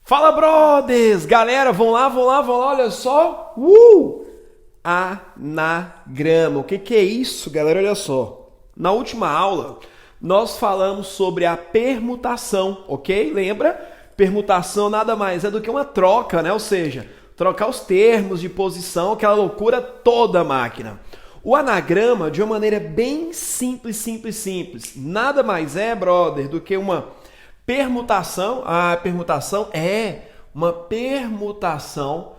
Fala, brothers! Galera, vão lá, olha só. Anagrama. O que é isso, galera? Olha só. Na última aula, nós falamos sobre a permutação, ok? Lembra? Permutação nada mais é do que uma troca, né? Ou seja, trocar os termos de posição, aquela loucura toda a máquina. O anagrama, de uma maneira bem simples, nada mais é, brother, do que uma permutação. A permutação é uma permutação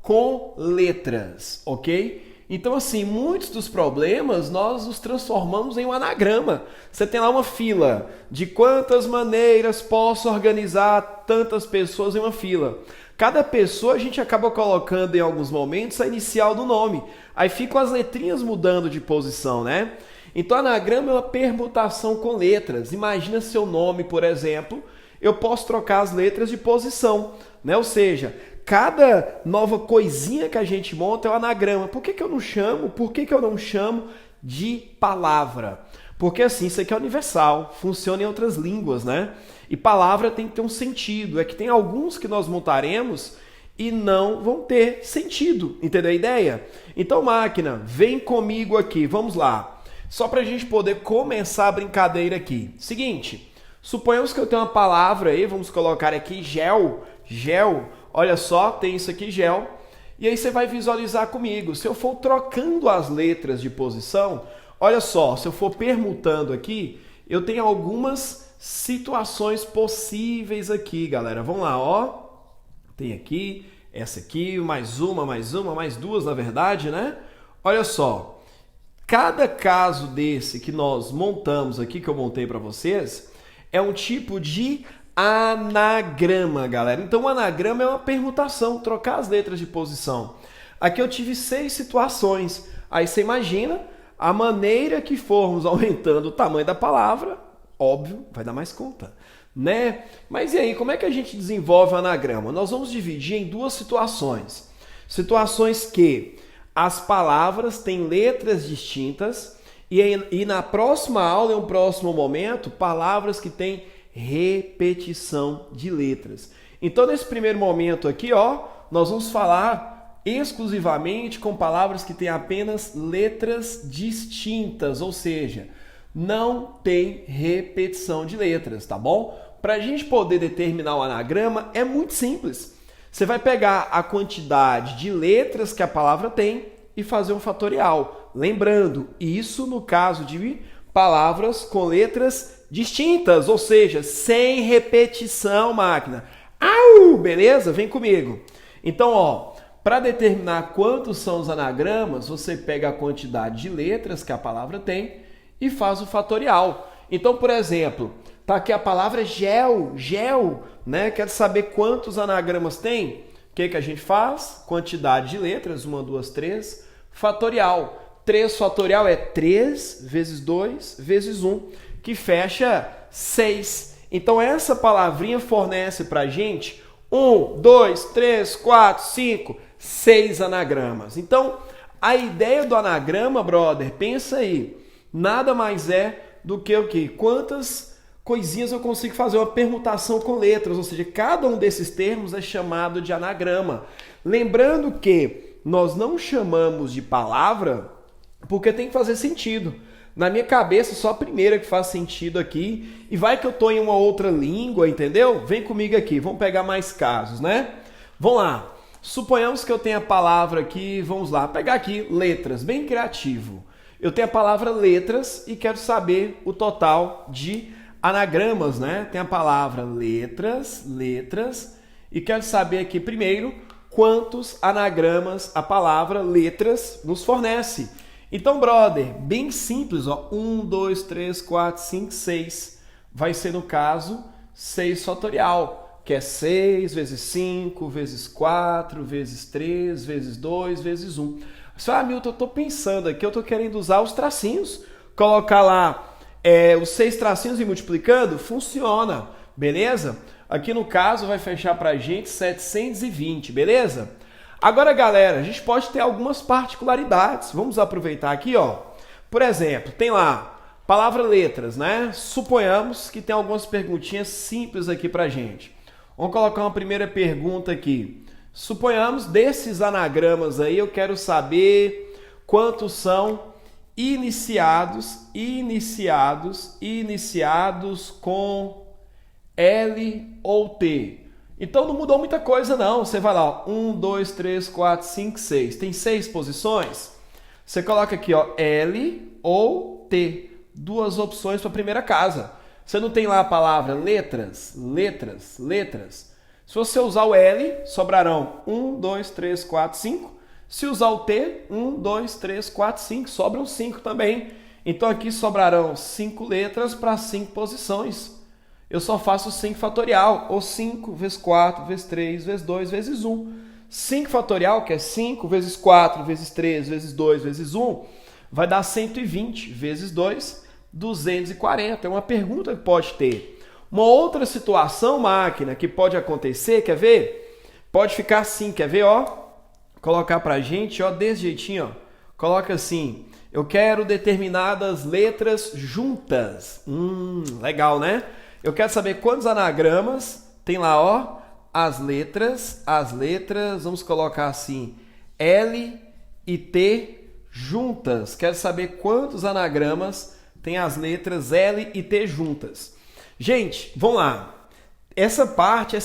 com letras, ok? Então, assim, muitos dos problemas nós os transformamos em um anagrama. Você tem lá uma fila. De quantas maneiras posso organizar tantas pessoas em uma fila? Cada pessoa a gente acaba colocando em alguns momentos a inicial do nome. Aí ficam as letrinhas mudando de posição, né? Então, anagrama é uma permutação com letras. Imagina seu nome, por exemplo, eu posso trocar as letras de posição, né? Ou seja, cada nova coisinha que a gente monta é um anagrama. Por que eu não chamo? Por que eu não chamo de palavra? Porque assim, isso aqui é universal, funciona em outras línguas, né? E palavra tem que ter um sentido. É que tem alguns que nós montaremos e não vão ter sentido. Entendeu a ideia? Então, máquina, vem comigo aqui. Vamos lá. Só para a gente poder começar a brincadeira aqui. Seguinte, suponhamos que eu tenho uma palavra aí, vamos colocar aqui gel. Olha só, tem isso aqui, gel. E aí você vai visualizar comigo. Se eu for trocando as letras de posição, olha só, se eu for permutando aqui, eu tenho algumas situações possíveis aqui, galera. Vamos lá, ó. Tem aqui, essa aqui, mais duas, na verdade, né? Olha só. Cada caso desse que nós montamos aqui, que eu montei para vocês, é um tipo de anagrama, galera. Então, o anagrama é uma permutação, trocar as letras de posição. Aqui eu tive 6 situações. Aí você imagina a maneira que formos aumentando o tamanho da palavra, óbvio, vai dar mais conta, né? Mas e aí, como é que a gente desenvolve o anagrama? Nós vamos dividir em 2 situações. Situações que as palavras têm letras distintas e na próxima aula, em um próximo momento, palavras que têm repetição de letras. Então, nesse primeiro momento aqui, ó, nós vamos falar exclusivamente com palavras que têm apenas letras distintas, ou seja, não tem repetição de letras, tá bom? Para a gente poder determinar o anagrama é muito simples. Você vai pegar a quantidade de letras que a palavra tem e fazer um fatorial. Lembrando, isso no caso de palavras com letras distintas, ou seja, sem repetição, máquina. Beleza? Vem comigo. Então, ó, para determinar quantos são os anagramas, você pega a quantidade de letras que a palavra tem e faz o fatorial. Então, por exemplo, tá aqui a palavra gel, né? Quero saber quantos anagramas tem? O que a gente faz? Quantidade de letras, 1, 2, 3, fatorial. 3 fatorial é 3 vezes 2 vezes 1, que fecha 6. Então, essa palavrinha fornece para a gente 1, 2, 3, 4, 5, 6 anagramas. Então, a ideia do anagrama, brother, pensa aí, nada mais é do que o quê? Quantas coisinhas eu consigo fazer uma permutação com letras, ou seja, cada um desses termos é chamado de anagrama. Lembrando que nós não chamamos de palavra porque tem que fazer sentido. Na minha cabeça, só a primeira que faz sentido aqui. E vai que eu estou em uma outra língua, entendeu? Vem comigo aqui, vamos pegar mais casos, né? Vamos lá. Suponhamos que eu tenha a palavra aqui, vamos lá, pegar aqui letras, bem criativo. Eu tenho a palavra letras e quero saber o total de anagramas, né? Tem a palavra letras, e quero saber aqui primeiro quantos anagramas a palavra letras nos fornece. Então, brother, bem simples, ó, 1, 2, 3, 4, 5, 6. Vai ser, no caso, 6 fatorial, que é 6 vezes 5, vezes 4, vezes 3, vezes 2, vezes 1. Só, Milton, eu estou pensando aqui, eu estou querendo usar os tracinhos, colocar lá os 6 tracinhos e multiplicando, funciona, beleza? Aqui no caso vai fechar para a gente 720, beleza? Agora, galera, a gente pode ter algumas particularidades. Vamos aproveitar aqui, ó. Por exemplo, tem lá Palavra letras, né? Suponhamos que tem algumas perguntinhas simples aqui pra gente. Vamos colocar uma primeira pergunta aqui. Suponhamos desses anagramas aí, eu quero saber quantos são iniciados com L ou T. Então não mudou muita coisa não. Você vai lá, ó, 1, 2, 3, 4, 5, 6. Tem 6 posições. Você coloca aqui, ó, L ou T. Duas opções para a primeira casa. Você não tem lá a palavra letras? Se você usar o L, sobrarão 1, 2, 3, 4, 5. Se usar o T, 1, 2, 3, 4, 5. Sobram 5 também. Então aqui sobrarão 5 letras para 5 posições. Eu só faço 5 fatorial, ou 5 vezes 4, vezes 3, vezes 2, vezes 1. 5 fatorial, que é 5 vezes 4, vezes 3, vezes 2, vezes 1, vai dar 120 vezes 2, 240. É uma pergunta que pode ter. Uma outra situação, máquina, que pode acontecer, quer ver? Pode ficar assim, quer ver, ó? Colocar pra gente, ó, desse jeitinho, ó. Coloca assim, eu quero determinadas letras juntas. Legal, né? Eu quero saber quantos anagramas tem lá, ó, as letras, vamos colocar assim, L e T juntas. Quero saber quantos anagramas tem as letras L e T juntas. Gente, vamos lá. Essa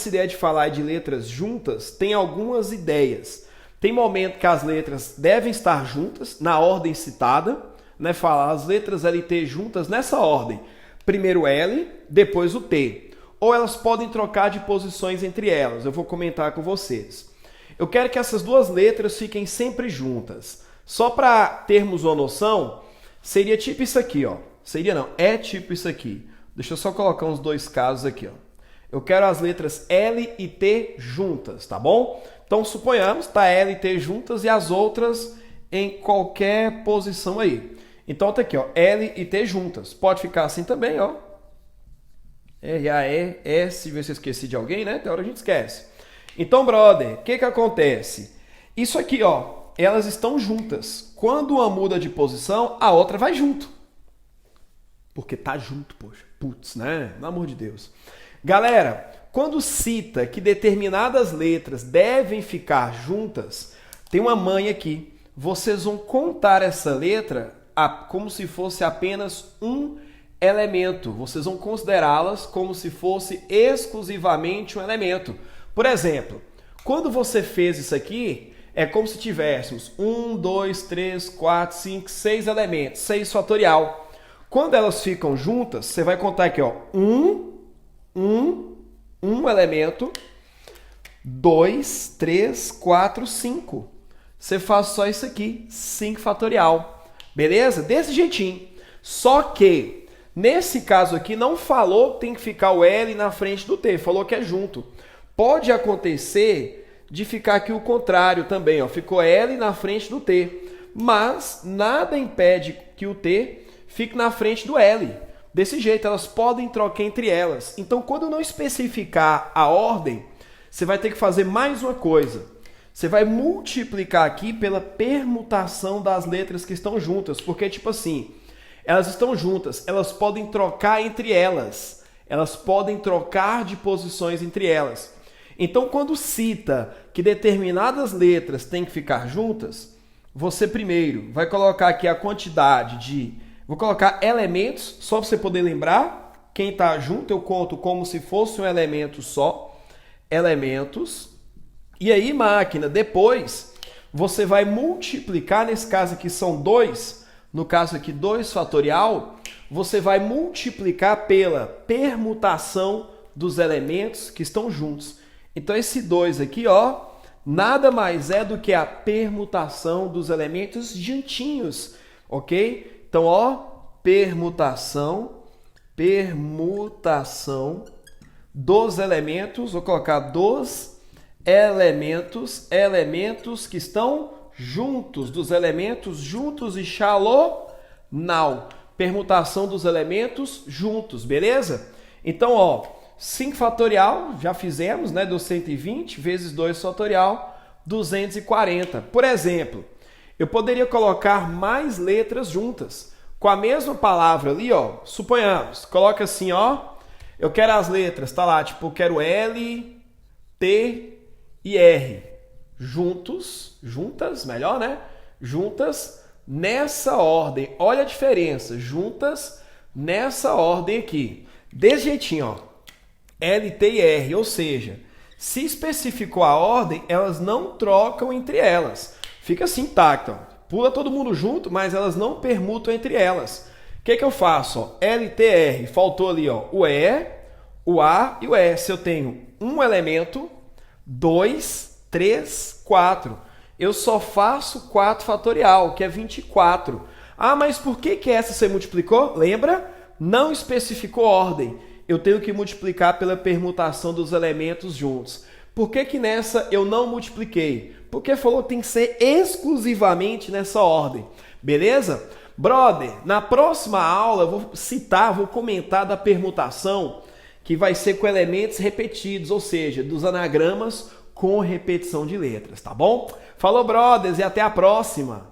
ideia de falar de letras juntas, tem algumas ideias. Tem momento que as letras devem estar juntas, na ordem citada, né? Falar as letras L e T juntas nessa ordem. Primeiro L, depois o T. Ou elas podem trocar de posições entre elas. Eu vou comentar com vocês. Eu quero que essas duas letras fiquem sempre juntas. Só para termos uma noção, seria tipo isso aqui, ó. Seria não, é tipo isso aqui. Deixa eu só colocar uns dois casos aqui, ó. Eu quero as letras L e T juntas, tá bom? Então suponhamos, tá L e T juntas e as outras em qualquer posição aí. Então tá aqui, ó, L e T juntas. Pode ficar assim também, ó. R, A, E, S, ver se eu esqueci de alguém, né? Tem hora a gente esquece. Então, brother, o que acontece? Isso aqui, ó, elas estão juntas. Quando uma muda de posição, a outra vai junto. Porque tá junto, poxa. Putz, né? Pelo amor de Deus. Galera, quando cita que determinadas letras devem ficar juntas, tem uma manha aqui. Vocês vão contar essa letra como se fosse apenas um elemento. Vocês vão considerá-las como se fosse exclusivamente um elemento. Por exemplo, quando você fez isso aqui, é como se tivéssemos 1, 2, 3, 4, 5, 6 elementos, 6 fatorial. Quando elas ficam juntas, você vai contar aqui, ó, um elemento, 2, 3, 4, 5. Você faz só isso aqui, 5 fatorial. Beleza? Desse jeitinho. Só que, nesse caso aqui, não falou que tem que ficar o L na frente do T, falou que é junto. Pode acontecer de ficar aqui o contrário também, ó. Ficou L na frente do T, mas nada impede que o T fique na frente do L. Desse jeito, elas podem trocar entre elas. Então, quando não especificar a ordem, você vai ter que fazer mais uma coisa. Você vai multiplicar aqui pela permutação das letras que estão juntas, porque tipo assim, elas estão juntas, elas podem trocar entre elas, elas podem trocar de posições entre elas. Então, quando cita que determinadas letras têm que ficar juntas, você primeiro vai colocar aqui a quantidade de... Vou colocar elementos, só para você poder lembrar. Quem está junto eu conto como se fosse um elemento só. Elementos. E aí, máquina, depois você vai multiplicar, nesse caso aqui são 2, no caso aqui 2 fatorial, você vai multiplicar pela permutação dos elementos que estão juntos. Então esse 2 aqui, ó, nada mais é do que a permutação dos elementos juntinhos, ok? Então, ó, permutação dos elementos, vou colocar dos elementos que estão juntos, dos elementos juntos e now, permutação dos elementos juntos, beleza? Então, ó, 5 fatorial, já fizemos, né, do 120 vezes 2 fatorial, 240. Por exemplo, eu poderia colocar mais letras juntas. com a mesma palavra ali, ó, suponhamos, coloca assim, ó, eu quero as letras, tá lá, tipo, eu quero L, T e R, juntas, melhor, né? Juntas nessa ordem, olha a diferença, juntas nessa ordem aqui, desse jeitinho, ó, L, T e R, ou seja, se especificou a ordem, elas não trocam entre elas, fica assim intacto, ó. Pula todo mundo junto, mas elas não permutam entre elas. O que eu faço? Ó? LTR, faltou ali ó, o E, o A e o S. Eu tenho um elemento, 2, 3, 4. Eu só faço 4 fatorial, que é 24. Ah, mas por que essa você multiplicou? Lembra? Não especificou ordem. Eu tenho que multiplicar pela permutação dos elementos juntos. Por que nessa eu não multipliquei? Porque falou que tem que ser exclusivamente nessa ordem. Beleza? Brother, na próxima aula eu vou comentar da permutação que vai ser com elementos repetidos, ou seja, dos anagramas com repetição de letras, tá bom? Falou, brothers, e até a próxima!